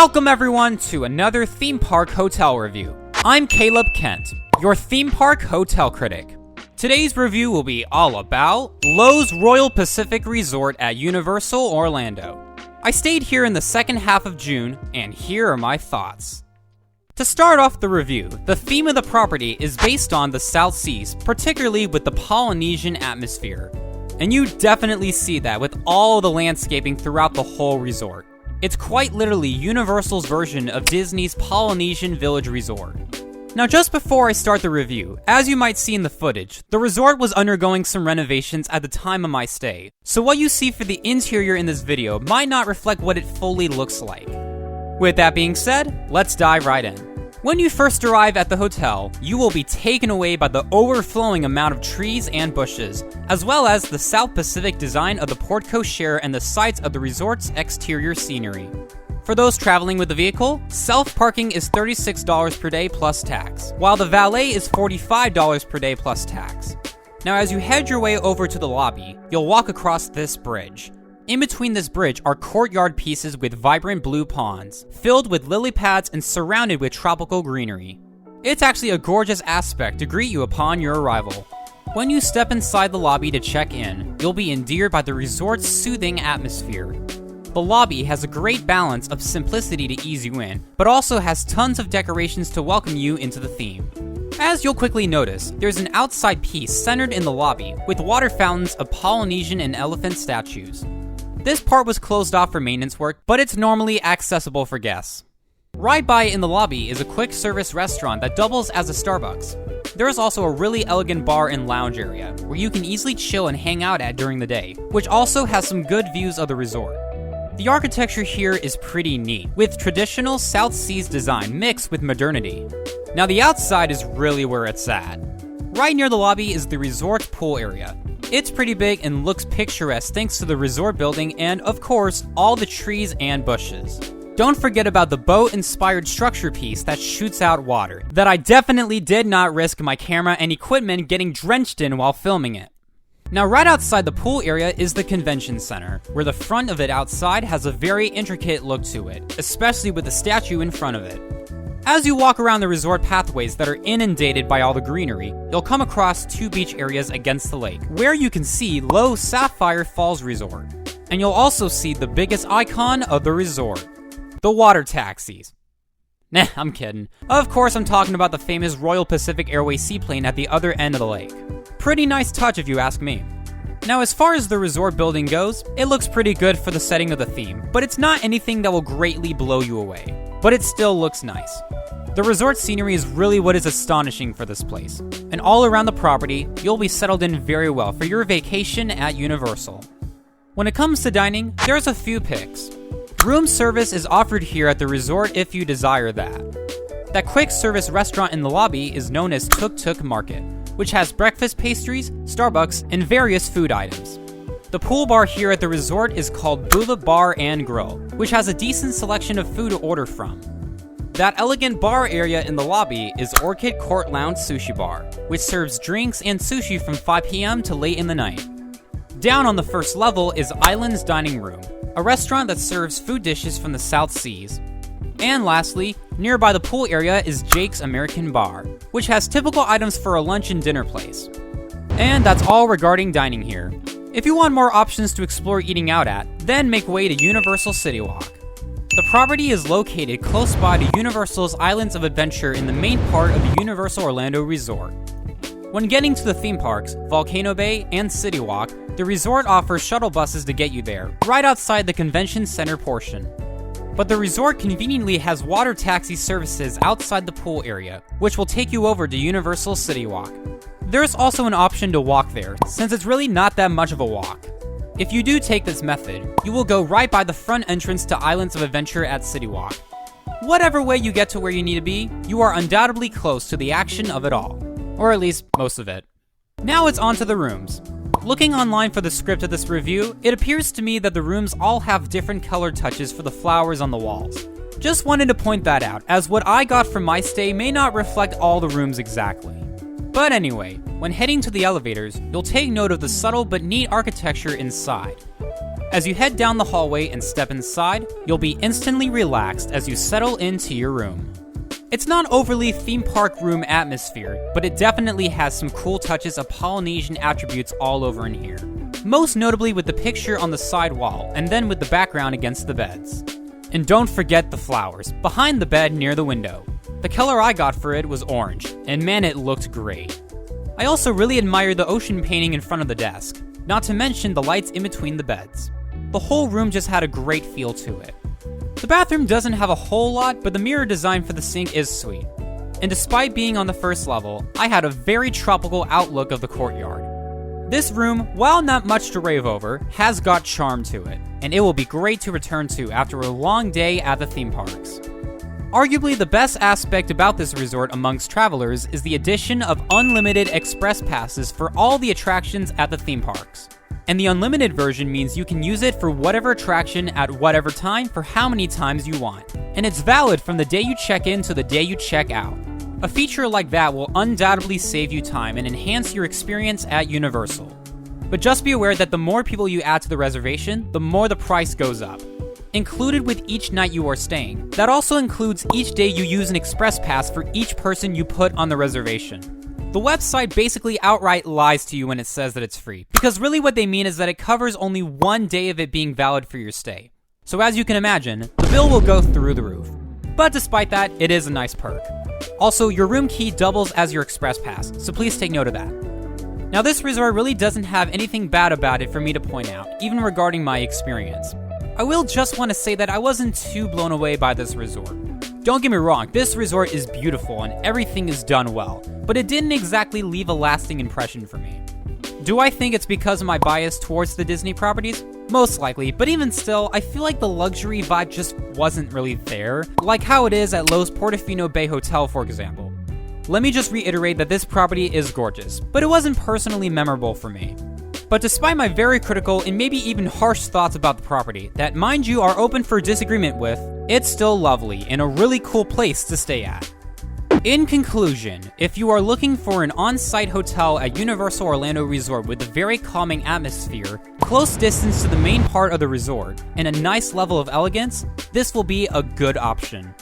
Welcome everyone to another theme park hotel review. I'm Caleb Kent, your theme park hotel critic. Today's review will be all about Loews Royal Pacific Resort at Universal Orlando. I stayed here in the second half of June, and here are my thoughts. To start off the review, the theme of the property is based on the South Seas, particularly with the Polynesian atmosphere. And you definitely see that with all the landscaping throughout the whole resort. It's quite literally Universal's version of Disney's Polynesian Village Resort. Now just before I start the review, as you might see in the footage, the resort was undergoing some renovations at the time of my stay, so what you see for the interior in this video might not reflect what it fully looks like. With that being said, let's dive right in. When you first arrive at the hotel, you will be taken away by the overflowing amount of trees and bushes, as well as the South Pacific design of the portico share and the sights of the resort's exterior scenery. For those traveling with the vehicle, self-parking is $36 per day plus tax, while the valet is $45 per day plus tax. Now as you head your way over to the lobby, you'll walk across this bridge. In between this bridge are courtyard pieces with vibrant blue ponds, filled with lily pads and surrounded with tropical greenery. It's actually a gorgeous aspect to greet you upon your arrival. When you step inside the lobby to check in, you'll be endeared by the resort's soothing atmosphere. The lobby has a great balance of simplicity to ease you in, but also has tons of decorations to welcome you into the theme. As you'll quickly notice, there's an outside piece centered in the lobby with water fountains of Polynesian and elephant statues. This part was closed off for maintenance work, but it's normally accessible for guests. Right by in the lobby is a quick service restaurant that doubles as a Starbucks. There is also a really elegant bar and lounge area, where you can easily chill and hang out at during the day, which also has some good views of the resort. The architecture here is pretty neat, with traditional South Seas design mixed with modernity. Now the outside is really where it's at. Right near the lobby is the resort's pool area. It's pretty big and looks picturesque thanks to the resort building and, of course, all the trees and bushes. Don't forget about the boat-inspired structure piece that shoots out water, that I definitely did not risk my camera and equipment getting drenched in while filming it. Now right outside the pool area is the convention center, where the front of it outside has a very intricate look to it, especially with the statue in front of it. As you walk around the resort pathways that are inundated by all the greenery, you'll come across two beach areas against the lake, where you can see Loews Sapphire Falls Resort. And you'll also see the biggest icon of the resort, the water taxis. Nah, I'm kidding. Of course I'm talking about the famous Royal Pacific Airways seaplane at the other end of the lake. Pretty nice touch if you ask me. Now as far as the resort building goes, it looks pretty good for the setting of the theme, but it's not anything that will greatly blow you away. But it still looks nice. The resort scenery is really what is astonishing for this place, and all around the property, you'll be settled in very well for your vacation at Universal. When it comes to dining, there's a few picks. Room service is offered here at the resort if you desire that. That quick service restaurant in the lobby is known as Tuk Tuk Market, which has breakfast pastries, Starbucks, and various food items. The pool bar here at the resort is called Bula Bar and Grill, which has a decent selection of food to order from. That elegant bar area in the lobby is Orchid Court Lounge Sushi Bar, which serves drinks and sushi from 5 p.m. to late in the night. Down on the first level is Island's Dining Room, a restaurant that serves food dishes from the South Seas. And lastly, nearby the pool area is Jake's American Bar, which has typical items for a lunch and dinner place. And that's all regarding dining here. If you want more options to explore eating out at, then make way to Universal City Walk. The property is located close by to Universal's Islands of Adventure in the main part of the Universal Orlando Resort. When getting to the theme parks, Volcano Bay, and City Walk, the resort offers shuttle buses to get you there, right outside the convention center portion. But the resort conveniently has water taxi services outside the pool area, which will take you over to Universal City Walk. There's also an option to walk there, since it's really not that much of a walk. If you do take this method, you will go right by the front entrance to Islands of Adventure at City Walk. Whatever way you get to where you need to be, you are undoubtedly close to the action of it all. Or at least, most of it. Now it's on to the rooms. Looking online for the script of this review, it appears to me that the rooms all have different color touches for the flowers on the walls. Just wanted to point that out, as what I got from my stay may not reflect all the rooms exactly. But anyway, when heading to the elevators, you'll take note of the subtle but neat architecture inside. As you head down the hallway and step inside, you'll be instantly relaxed as you settle into your room. It's not overly theme park room atmosphere, but it definitely has some cool touches of Polynesian attributes all over in here. Most notably with the picture on the side wall, and then with the background against the beds. And don't forget the flowers, behind the bed near the window. The color I got for it was orange, and man, it looked great. I also really admired the ocean painting in front of the desk, not to mention the lights in between the beds. The whole room just had a great feel to it. The bathroom doesn't have a whole lot, but the mirror design for the sink is sweet. And despite being on the first level, I had a very tropical outlook of the courtyard. This room, while not much to rave over, has got charm to it, and it will be great to return to after a long day at the theme parks. Arguably the best aspect about this resort amongst travelers is the addition of unlimited express passes for all the attractions at the theme parks. And the unlimited version means you can use it for whatever attraction at whatever time for how many times you want. And it's valid from the day you check in to the day you check out. A feature like that will undoubtedly save you time and enhance your experience at Universal. But just be aware that the more people you add to the reservation, the more the price goes up. Included with each night you are staying, that also includes each day you use an express pass for each person you put on the reservation. The website basically outright lies to you when it says that it's free, because really what they mean is that it covers only one day of it being valid for your stay. So as you can imagine, the bill will go through the roof. But despite that, it is a nice perk. Also, your room key doubles as your express pass, so please take note of that. Now this resort really doesn't have anything bad about it for me to point out, even regarding my experience. I will just want to say that I wasn't too blown away by this resort. Don't get me wrong, this resort is beautiful and everything is done well, but it didn't exactly leave a lasting impression for me. Do I think it's because of my bias towards the Disney properties? Most likely, but even still, I feel like the luxury vibe just wasn't really there, like how it is at Loews Portofino Bay Hotel, for example. Let me just reiterate that this property is gorgeous, but it wasn't personally memorable for me. But despite my very critical and maybe even harsh thoughts about the property, that mind you are open for disagreement with, it's still lovely and a really cool place to stay at. In conclusion, if you are looking for an on-site hotel at Universal Orlando Resort with a very calming atmosphere, close distance to the main part of the resort, and a nice level of elegance, this will be a good option.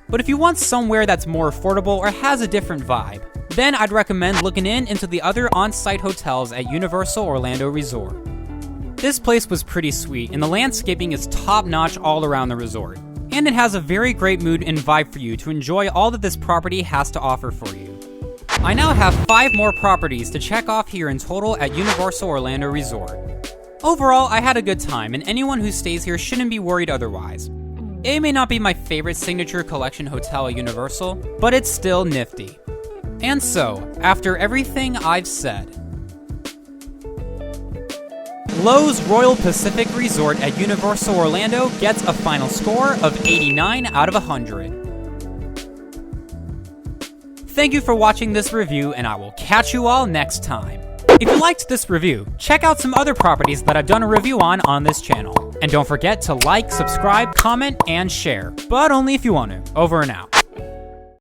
But if you want somewhere that's more affordable or has a different vibe, then I'd recommend looking into the other on-site hotels at Universal Orlando Resort. This place was pretty sweet, and the landscaping is top-notch all around the resort. And it has a very great mood and vibe for you to enjoy all that this property has to offer for you. I now have 5 more properties to check off here in total at Universal Orlando Resort. Overall, I had a good time, and anyone who stays here shouldn't be worried otherwise. It may not be my favorite signature collection hotel at Universal, but it's still nifty. And so, after everything I've said, Loews Royal Pacific Resort at Universal Orlando gets a final score of 89 out of 100. Thank you for watching this review, and I will catch you all next time. If you liked this review, check out some other properties that I've done a review on this channel. And don't forget to like, subscribe, comment, and share. But only if you want to. Over and out.